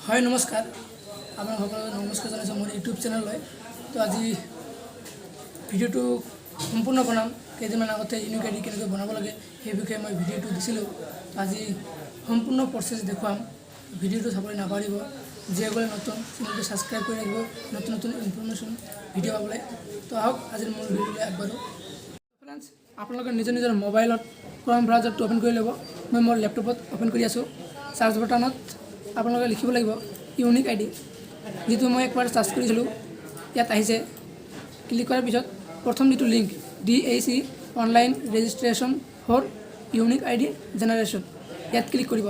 হয় নমস্কাৰ আপোনাক সকলোকে নমস্কাৰ জনাইছোঁ মোৰ ইউটিউব চেনেললৈ। তো আজি ভিডিঅ'টো সম্পূৰ্ণ বনাম। কেইদিনমান আগতে ইউনিক আইডি কেনেকৈ বনাব লাগে সেই বিষয়ে মই ভিডিঅ'টো দিছিলোঁ। আজি সম্পূৰ্ণ প্ৰচেছ দেখুৱাম। ভিডিঅ'টো চাবলৈ নাপাহৰিব। যিসকলে নতুন চেনেলটো ছাবস্ক্ৰাইব কৰি ৰাখিব নতুন নতুন ইনফৰমেশ্যন ভিডিঅ' পাবলৈ। তো আহক আজিৰ মোৰ ভিডিঅ'লৈ আগবাঢ়োঁ। ফ্ৰেণ্ডছ, আপোনালোকে নিজৰ মোবাইলত ক্ৰম ব্ৰাউজাৰটো অ'পেন কৰি ল'ব। মই মোৰ লেপটপত অ'পেন কৰি আছোঁ। চাৰ্চ বাটনত আপোনালোকে লিখিব লাগিব ইউনিক আইডি, যিটো মই একবাৰ চাৰ্চ কৰিছিলোঁ। ইয়াত আহিছে। ক্লিক কৰাৰ পিছত প্ৰথম যিটো link DAC online registration for unique ID generation, ইয়াত ক্লিক কৰিব।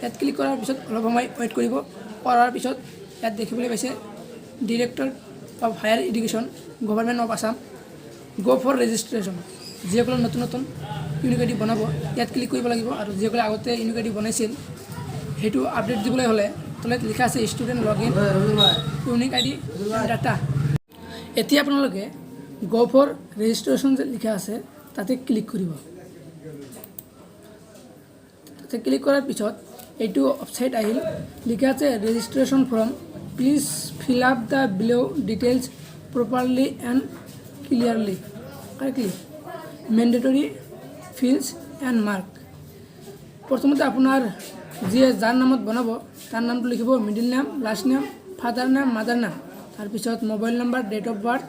ইয়াত ক্লিক কৰাৰ পিছত অলপ সময় ৱেইট কৰিব। কৰাৰ পিছত ইয়াত দেখিবলৈ পাইছে director of higher education government of Assam গ' ফৰ ৰেজিষ্ট্ৰেশ্যন। যিসকলে নতুন ইউনিক আইডি বনাব ইয়াত ক্লিক কৰিব লাগিব। আৰু যিসকলে আগতে ইউনিক আইডি বনাইছিল সেইটো আপডেট দিবলৈ হ'লে তলত লিখা আছে student log in unique ID data. এতিয়া আপোনালোকে গ' ফৰ ৰেজিষ্ট্ৰেশ্যন যে লিখা আছে তাতে ক্লিক কৰিব। তাতে ক্লিক কৰাৰ পিছত এইটো ৱেবছাইট আহিল। লিখা আছে registration form, please fill up the বিল' details properly and clearly correctly, mandatory fields and mark. প্ৰথমতে আপোনাৰ যাৰ নামত বনাব তাৰ নামটো লিখিব, middle name, last name, father name, mother name, তাৰপিছত mobile number, date of birth,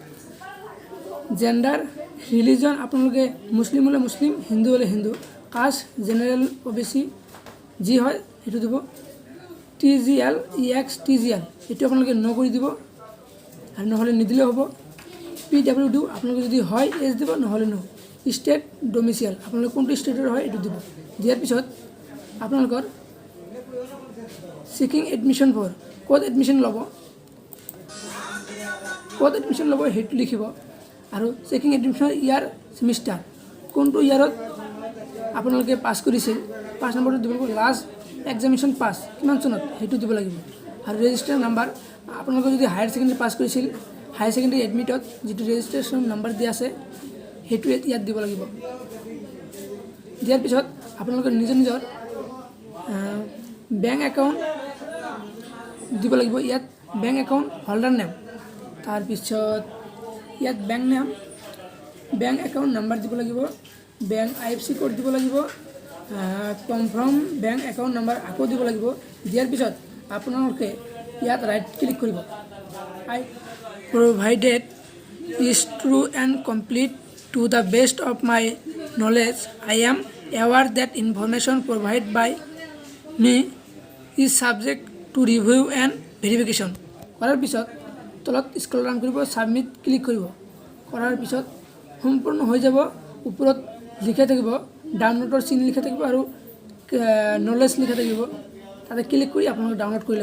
gender, religion আপোনালোকে মুছলিম হ'লে মুছলিম, হিন্দু হ'লে হিন্দু, কাষ্ট জেনেৰেল OBC যি হয় সেইটো দিব, TGL EX TGL এইটো আপোনালোকে ন কৰি দিব আৰু নহ'লে নিদিলেও হ'ব। PWD আপোনালোকে যদি হয় এছ দিব, নহ'লে ন। ষ্টেট ডমিচিয়েল আপোনালোকে কোনটো ষ্টেটৰ হয় এইটো দিব। দিয়াৰ পিছত আপোনালোকৰ চিকিং এডমিশ্যন ফৰ ক'ত এডমিশ্যন ল'ব সেইটো লিখিব। আৰু চেকিং এডমিশ্যন ইয়াৰ ছেমিষ্টাৰ কোনটো ইয়াৰত আপোনালোকে পাছ কৰিছিল, পাছ নম্বৰটো দিব লাগিব। লাষ্ট এক্সামিনেশ্যন পাছ কিমান চনত সেইটো দিব লাগিব। আৰু ৰেজিষ্টাৰ নাম্বাৰ আপোনালোকে যদি হায়াৰ ছেকেণ্ডেৰী পাছ কৰিছিল, হায়াৰ ছেকেণ্ডেৰী এডমিটত যিটো ৰেজিষ্ট্ৰেশ্যন নাম্বাৰ দিয়া আছে সেইটো ইয়াত দিব লাগিব। দিয়াৰ পিছত আপোনালোকে নিজৰ বেংক একাউণ্ট দিব লাগিব। ইয়াত বেংক একাউণ্ট হোল্ডাৰ নেম, তাৰপিছত ইয়াত বেংক একাউণ্ট নাম্বাৰ দিব লাগিব, বেংক IFC কোড দিব লাগিব, কনফাৰ্ম বেংক একাউণ্ট নাম্বাৰ আকৌ দিব লাগিব। দিয়াৰ পিছত আপোনালোকে ইয়াত ৰাইট ক্লিক কৰিব। I provided is true and complete to the best of my knowledge, I am aware that information provide by me is subject to review and verification. কৰাৰ পিছত তলত স্ক্ৰল ডাউন কৰিব, ছাবমিট ক্লিক কৰিব। কৰাৰ পিছত সম্পূৰ্ণ হৈ যাব। ওপৰত লিখা থাকিব ডাউনলোডৰ চিন লিখা থাকিব আৰু নলেজ লিখা থাকিব। তাতে ক্লিক কৰি আপোনালোকে ডাউনলোড কৰি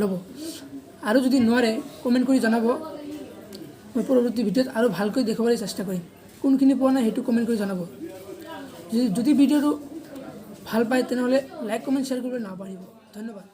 ল'ব। আৰু যদি নোৱাৰে কমেণ্ট কৰি জনাব। মই পৰৱৰ্তী ভিডিঅ'ত আৰু ভালকৈ দেখুৱাবলৈ চেষ্টা কৰিম। কোনখিনি পোৱা নাই সেইটো কমেণ্ট কৰি জনাব। যদি ভিডিঅ'টো ভাল পায় তেনেহ'লে লাইক কমেণ্ট শ্বেয়াৰ কৰিবলৈ নাপাহৰিব। ধন্যবাদ।